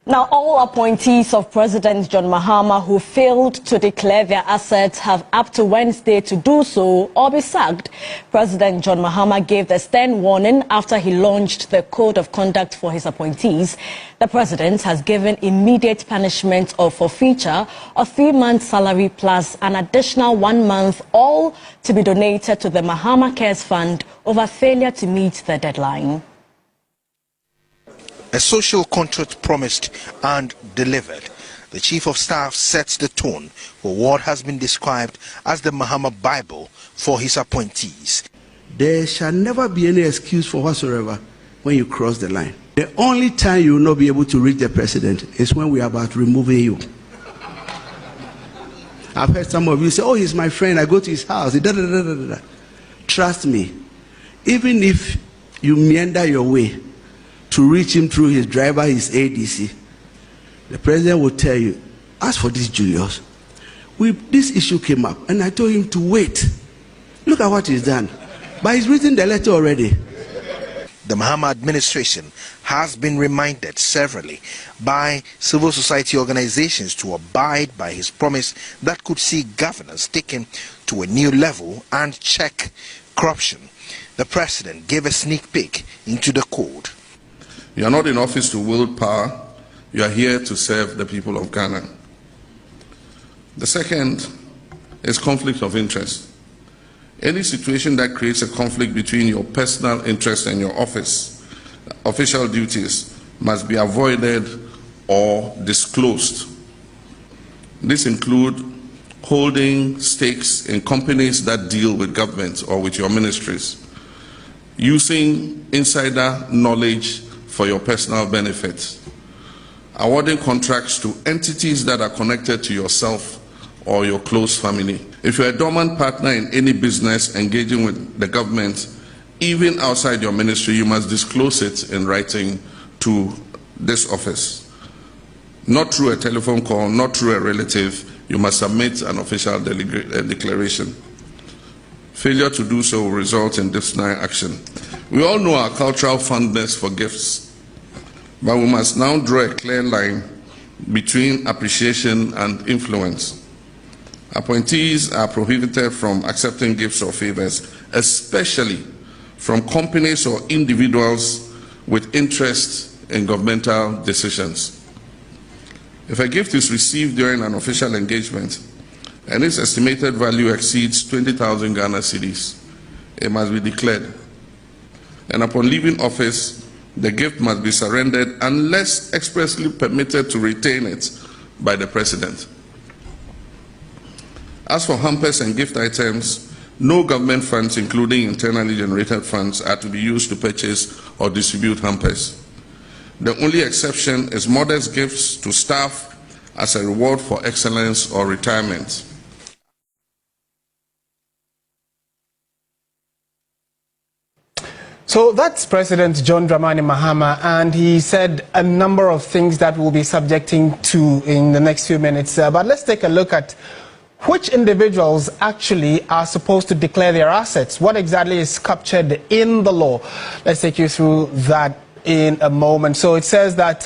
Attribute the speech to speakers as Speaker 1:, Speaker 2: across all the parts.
Speaker 1: Now, all appointees of President John Mahama who failed to declare their assets have up to Wednesday to do so or be sacked. President John Mahama gave the stern warning after he launched the code of conduct for his appointees. The president has given immediate punishment of forfeiture of 3 months' salary plus an additional 1 month, all to be donated to the Mahama Cares Fund over failure to meet the deadline.
Speaker 2: A social contract promised and delivered. The Chief of Staff sets the tone for what has been described as the Mahama Bible for his appointees.
Speaker 3: There shall never be any excuse for whatsoever when you cross the line. The only time you will not be able to reach the president is when we are about removing you. I've heard some of you say, oh, he's my friend, I go to his house. Trust me, even if you meander your way to reach him through his driver, his ADC, the president will tell you, as for this Julius, this issue came up and I told him to wait. Look at what he's done. But he's written the letter already.
Speaker 2: The Mahama administration has been reminded severally by civil society organizations to abide by his promise that could see governance taken to a new level and check corruption. The president gave a sneak peek into the code.
Speaker 4: You are not in office to wield power. You are here to serve the people of Ghana. The second is conflict of interest. Any situation that creates a conflict between your personal interest and your official duties must be avoided or disclosed. This includes holding stakes in companies that deal with government or with your ministries, using insider knowledge for your personal benefit, awarding contracts to entities that are connected to yourself or your close family. If you're a dormant partner in any business engaging with the government, even outside your ministry, you must disclose it in writing to this office. Not through a telephone call, not through a relative, you must submit an official declaration. Failure to do so will result in disciplinary action. We all know our cultural fondness for gifts, but we must now draw a clear line between appreciation and influence. Appointees are prohibited from accepting gifts or favors, especially from companies or individuals with interest in governmental decisions. If a gift is received during an official engagement and its estimated value exceeds 20,000 Ghana cedis, it must be declared. And upon leaving office, the gift must be surrendered unless expressly permitted to retain it by the president. As for hampers and gift items, no government funds, including internally generated funds, are to be used to purchase or distribute hampers. The only exception is modest gifts to staff as a reward for excellence or retirement.
Speaker 5: So that's President John Dramani Mahama, and he said a number of things that we'll be subjecting to in the next few minutes. But let's take a look at which individuals actually are supposed to declare their assets. What exactly is captured in the law? Let's take you through that in a moment. So it says that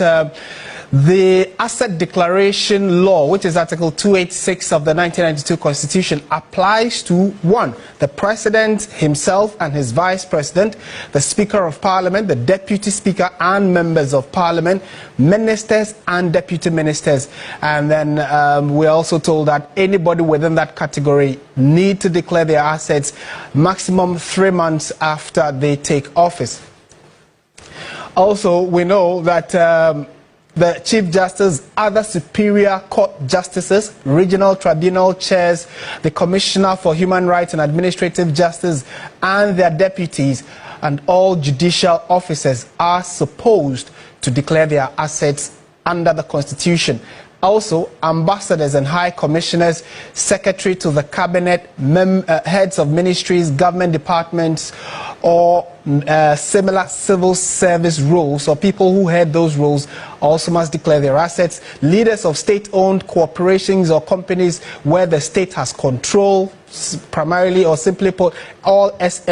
Speaker 5: the Asset Declaration Law, which is Article 286 of the 1992 Constitution, applies to 1. The President himself and his Vice President, the Speaker of Parliament, the Deputy Speaker and Members of Parliament, Ministers and Deputy Ministers. And then we're also told that anybody within that category need to declare their assets maximum 3 months after they take office. Also, we know that the Chief Justice, other Superior Court Justices, Regional Tribunal Chairs, the Commissioner for Human Rights and Administrative Justice, and their deputies, and all judicial officers are supposed to declare their assets under the Constitution. Also, ambassadors and high commissioners, secretary to the cabinet, heads of ministries, government departments, or similar civil service roles, or people who head those roles, also must declare their assets. Leaders of state-owned corporations or companies where the state has control primarily or simply put, all SOEs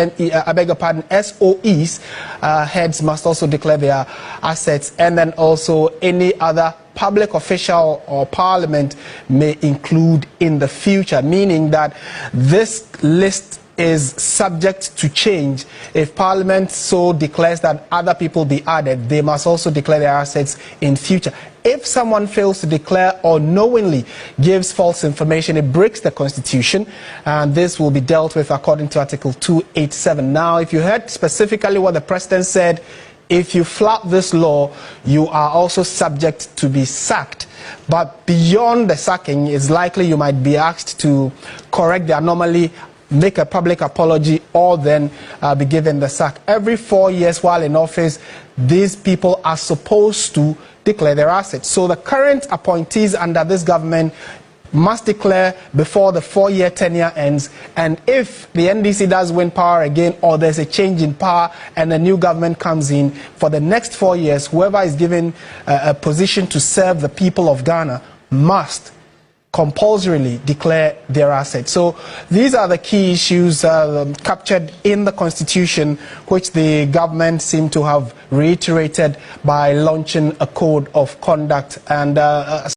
Speaker 5: heads must also declare their assets, and then also any other public official or parliament may include in the future, meaning that this list is subject to change. If Parliament so declares that other people be added, they must also declare their assets in future. If someone fails to declare or knowingly gives false information, it breaks the Constitution, and this will be dealt with according to Article 287. Now, if you heard specifically what the President said, if you flout this law, you are also subject to be sacked. But beyond the sacking, it's likely you might be asked to correct the anomaly, make a public apology, or then be given the sack. Every 4 years while in office, these people are supposed to declare their assets. So the current appointees under this government must declare before the 4-year tenure ends, and if the NDC does win power again, or there's a change in power and a new government comes in, for the next 4 years, whoever is given a position to serve the people of Ghana must compulsorily declare their assets. So these are the key issues captured in the Constitution, which the government seem to have reiterated by launching a code of conduct. And